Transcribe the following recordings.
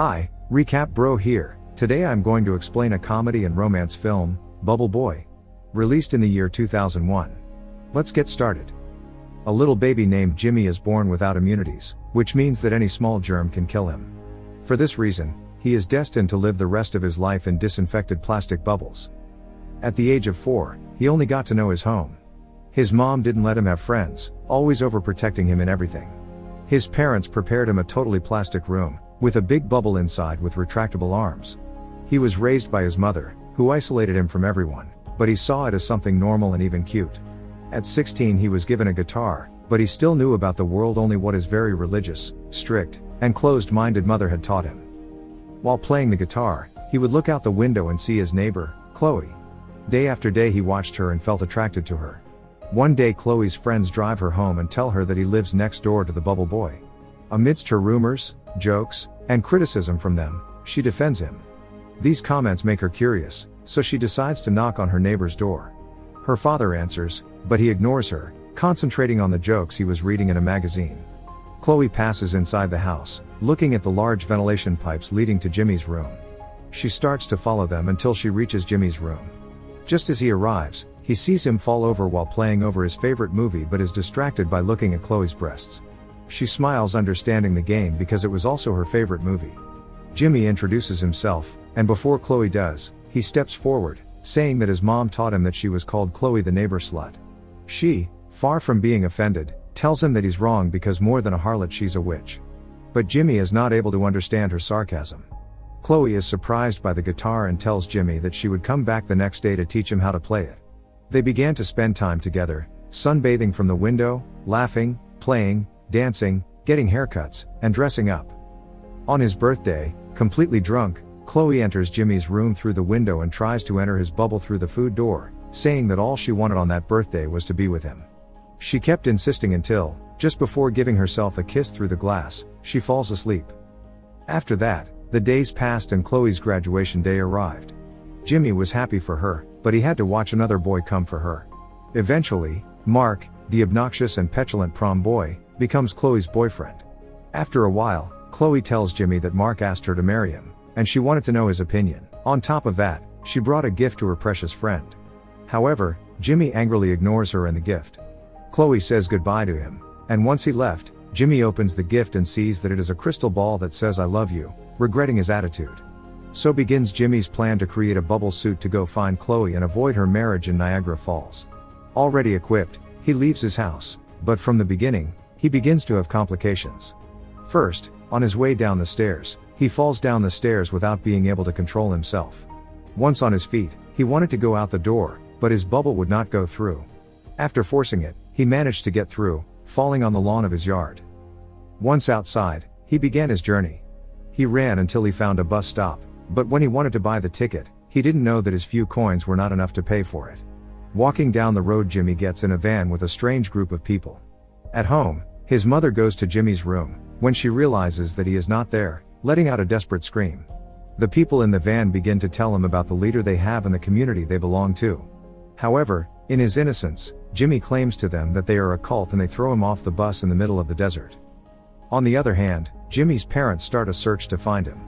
Hi, Recap Bro here. Today I'm going to explain a comedy and romance film, Bubble Boy. Released in the year 2001. Let's get started. A little baby named Jimmy is born without immunities, which means that any small germ can kill him. For this reason, he is destined to live the rest of his life in disinfected plastic bubbles. At the age of 4, he only got to know his home. His mom didn't let him have friends, always overprotecting him in everything. His parents prepared him a totally plastic room, with a big bubble inside with retractable arms. He was raised by his mother, who isolated him from everyone, but he saw it as something normal and even cute. At 16 he was given a guitar, but he still knew about the world only what his very religious, strict, and closed-minded mother had taught him. While playing the guitar, he would look out the window and see his neighbor, Chloe. Day after day he watched her and felt attracted to her. One day Chloe's friends drive her home and tell her that he lives next door to the Bubble Boy. Amidst her rumors, jokes, and criticism from them, she defends him. These comments make her curious, so she decides to knock on her neighbor's door. Her father answers, but he ignores her, concentrating on the jokes he was reading in a magazine. Chloe passes inside the house, looking at the large ventilation pipes leading to Jimmy's room. She starts to follow them until she reaches Jimmy's room. Just as he arrives, he sees him fall over while playing over his favorite movie but is distracted by looking at Chloe's breasts. She smiles, understanding the game because it was also her favorite movie. Jimmy introduces himself, and before Chloe does, he steps forward, saying that his mom taught him that she was called Chloe the neighbor slut. She, far from being offended, tells him that he's wrong because more than a harlot she's a witch. But Jimmy is not able to understand her sarcasm. Chloe is surprised by the guitar and tells Jimmy that she would come back the next day to teach him how to play it. They began to spend time together, sunbathing from the window, laughing, playing, dancing, getting haircuts, and dressing up. On his birthday, completely drunk, Chloe enters Jimmy's room through the window and tries to enter his bubble through the food door, saying that all she wanted on that birthday was to be with him. She kept insisting until, just before giving herself a kiss through the glass, she falls asleep. After that, the days passed and Chloe's graduation day arrived. Jimmy was happy for her, but he had to watch another boy come for her. Eventually, Mark, the obnoxious and petulant prom boy, becomes Chloe's boyfriend. After a while, Chloe tells Jimmy that Mark asked her to marry him, and she wanted to know his opinion. On top of that, she brought a gift to her precious friend. However, Jimmy angrily ignores her and the gift. Chloe says goodbye to him, and once he left, Jimmy opens the gift and sees that it is a crystal ball that says "I love you," regretting his attitude. So begins Jimmy's plan to create a bubble suit to go find Chloe and avoid her marriage in Niagara Falls. Already equipped, he leaves his house, but from the beginning, he begins to have complications. First, on his way down the stairs, he falls down the stairs without being able to control himself. Once on his feet, he wanted to go out the door, but his bubble would not go through. After forcing it, he managed to get through, falling on the lawn of his yard. Once outside, he began his journey. He ran until he found a bus stop, but when he wanted to buy the ticket, he didn't know that his few coins were not enough to pay for it. Walking down the road, Jimmy gets in a van with a strange group of people. At home, his mother goes to Jimmy's room, when she realizes that he is not there, letting out a desperate scream. The people in the van begin to tell him about the leader they have and the community they belong to. However, in his innocence, Jimmy claims to them that they are a cult and they throw him off the bus in the middle of the desert. On the other hand, Jimmy's parents start a search to find him.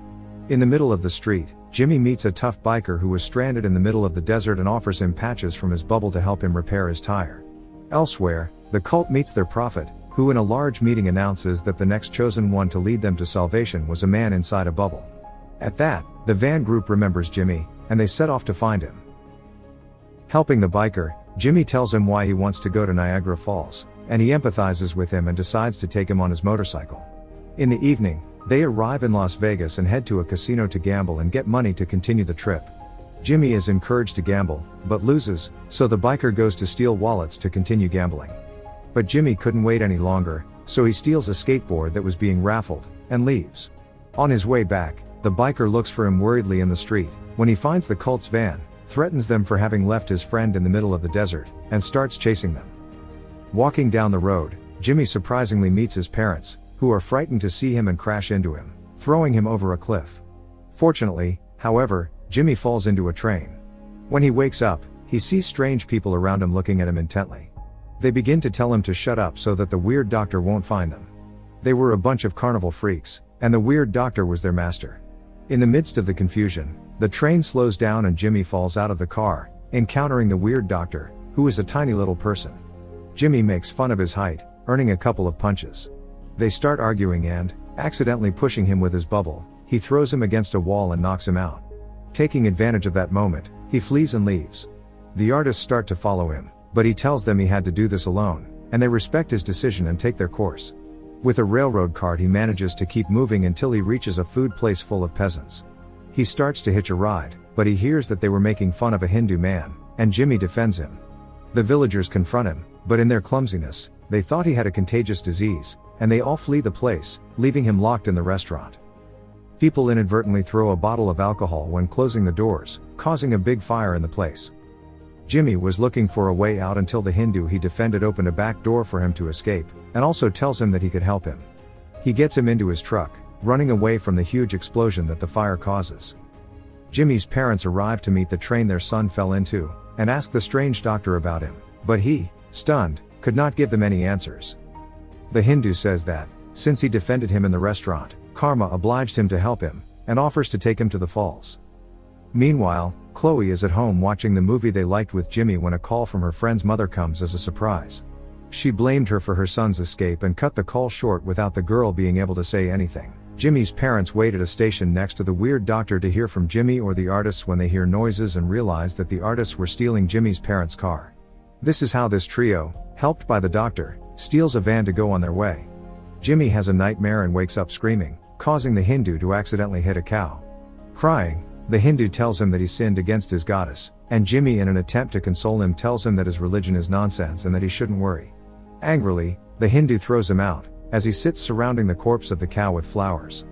In the middle of the street, Jimmy meets a tough biker who was stranded in the middle of the desert and offers him patches from his bubble to help him repair his tire. Elsewhere, the cult meets their prophet, who in a large meeting announces that the next chosen one to lead them to salvation was a man inside a bubble. At that, the van group remembers Jimmy, and they set off to find him. Helping the biker, Jimmy tells him why he wants to go to Niagara Falls, and he empathizes with him and decides to take him on his motorcycle. In the evening, they arrive in Las Vegas and head to a casino to gamble and get money to continue the trip. Jimmy is encouraged to gamble, but loses, so the biker goes to steal wallets to continue gambling. But Jimmy couldn't wait any longer, so he steals a skateboard that was being raffled, and leaves. On his way back, the biker looks for him worriedly in the street, when he finds the cult's van, threatens them for having left his friend in the middle of the desert, and starts chasing them. Walking down the road, Jimmy surprisingly meets his parents, who are frightened to see him and crash into him, throwing him over a cliff. Fortunately, however, Jimmy falls into a train. When he wakes up, he sees strange people around him looking at him intently. They begin to tell him to shut up so that the weird doctor won't find them. They were a bunch of carnival freaks, and the weird doctor was their master. In the midst of the confusion, the train slows down and Jimmy falls out of the car, encountering the weird doctor, who is a tiny little person. Jimmy makes fun of his height, earning a couple of punches. They start arguing and, accidentally pushing him with his bubble, he throws him against a wall and knocks him out. Taking advantage of that moment, he flees and leaves. The artists start to follow him, but he tells them he had to do this alone, and they respect his decision and take their course. With a railroad cart he manages to keep moving until he reaches a food place full of peasants. He starts to hitch a ride, but he hears that they were making fun of a Hindu man, and Jimmy defends him. The villagers confront him, but in their clumsiness, they thought he had a contagious disease, and they all flee the place, leaving him locked in the restaurant. People inadvertently throw a bottle of alcohol when closing the doors, causing a big fire in the place. Jimmy was looking for a way out until the Hindu he defended opened a back door for him to escape, and also tells him that he could help him. He gets him into his truck, running away from the huge explosion that the fire causes. Jimmy's parents arrive to meet the train their son fell into, and ask the strange doctor about him, but he, stunned, could not give them any answers. The Hindu says that, since he defended him in the restaurant, karma obliged him to help him, and offers to take him to the falls. Meanwhile, Chloe is at home watching the movie they liked with Jimmy when a call from her friend's mother comes as a surprise. She blamed her for her son's escape and cut the call short without the girl being able to say anything. Jimmy's parents wait at a station next to the weird doctor to hear from Jimmy or the artists when they hear noises and realize that the artists were stealing Jimmy's parents' car. This is how this trio, helped by the doctor, steals a van to go on their way. Jimmy has a nightmare and wakes up screaming, causing the Hindu to accidentally hit a cow. Crying, the Hindu tells him that he sinned against his goddess, and Jimmy, in an attempt to console him, tells him that his religion is nonsense and that he shouldn't worry. Angrily, the Hindu throws him out, as he sits surrounding the corpse of the cow with flowers.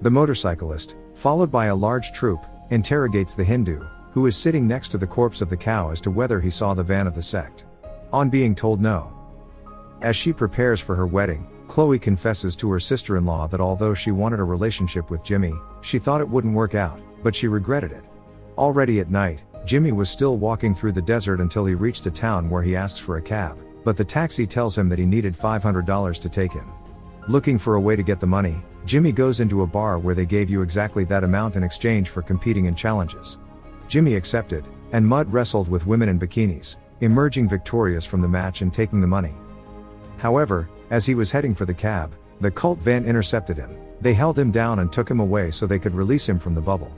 The motorcyclist, followed by a large troop, interrogates the Hindu, who is sitting next to the corpse of the cow, as to whether he saw the van of the sect. On being told no. As she prepares for her wedding, Chloe confesses to her sister-in-law that although she wanted a relationship with Jimmy, she thought it wouldn't work out, but she regretted it. Already at night, Jimmy was still walking through the desert until he reached a town where he asks for a cab, but the taxi tells him that he needed $500 to take him. Looking for a way to get the money, Jimmy goes into a bar where they gave you exactly that amount in exchange for competing in challenges. Jimmy accepted, and mud wrestled with women in bikinis, emerging victorious from the match and taking the money. However, as he was heading for the cab, the cult van intercepted him. They held him down and took him away so they could release him from the bubble.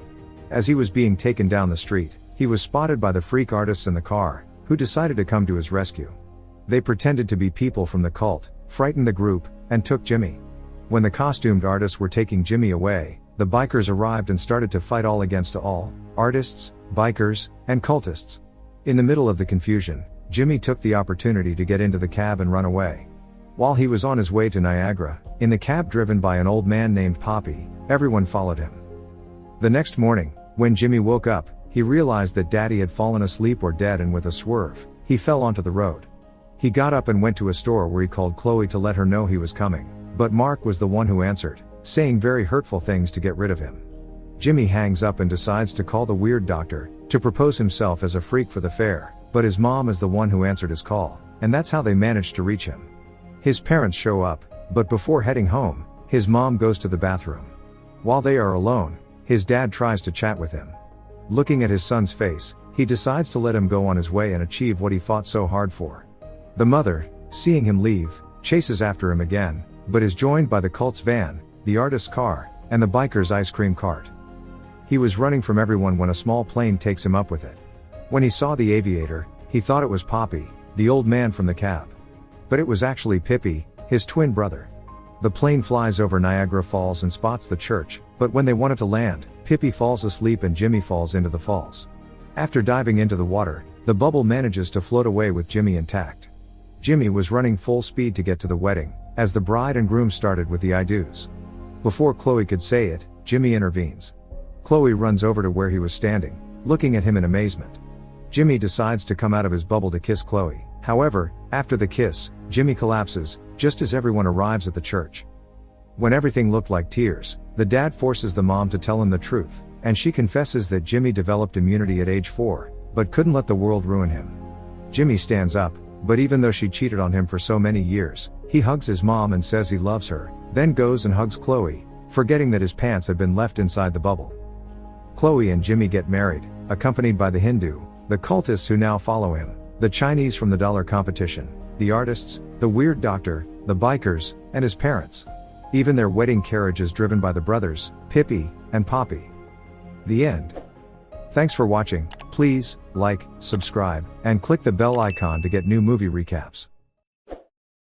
As he was being taken down the street, he was spotted by the freak artists in the car, who decided to come to his rescue. They pretended to be people from the cult, frightened the group, and took Jimmy. When the costumed artists were taking Jimmy away, the bikers arrived and started to fight all against all, artists, bikers, and cultists. In the middle of the confusion, Jimmy took the opportunity to get into the cab and run away. While he was on his way to Niagara, in the cab driven by an old man named Poppy, everyone followed him. The next morning, when Jimmy woke up, he realized that Daddy had fallen asleep or dead, and with a swerve, he fell onto the road. He got up and went to a store where he called Chloe to let her know he was coming, but Mark was the one who answered, saying very hurtful things to get rid of him. Jimmy hangs up and decides to call the weird doctor, to propose himself as a freak for the fair, but his mom is the one who answered his call, and that's how they managed to reach him. His parents show up, but before heading home, his mom goes to the bathroom. While they are alone, his dad tries to chat with him. Looking at his son's face, he decides to let him go on his way and achieve what he fought so hard for. The mother, seeing him leave, chases after him again, but is joined by the cult's van, the artist's car, and the biker's ice cream cart. He was running from everyone when a small plane takes him up with it. When he saw the aviator, he thought it was Poppy, the old man from the cab. But it was actually Pippi, his twin brother. The plane flies over Niagara Falls and spots the church, but when they wanted to land, Pippi falls asleep and Jimmy falls into the falls. After diving into the water, the bubble manages to float away with Jimmy intact. Jimmy was running full speed to get to the wedding, as the bride and groom started with the I do's. Before Chloe could say it, Jimmy intervenes. Chloe runs over to where he was standing, looking at him in amazement. Jimmy decides to come out of his bubble to kiss Chloe. However, after the kiss, Jimmy collapses, just as everyone arrives at the church. When everything looked like tears, the dad forces the mom to tell him the truth, and she confesses that Jimmy developed immunity at age 4, but couldn't let the world ruin him. Jimmy stands up, but even though she cheated on him for so many years, he hugs his mom and says he loves her, then goes and hugs Chloe, forgetting that his pants had been left inside the bubble. Chloe and Jimmy get married, accompanied by the Hindu, the cultists who now follow him, the Chinese from the dollar competition, the artists, the weird doctor, the bikers, and his parents. Even their wedding carriage is driven by the brothers, Pippi and Poppy. The end. Thanks for watching. Please like, subscribe, and click the bell icon to get new movie recaps.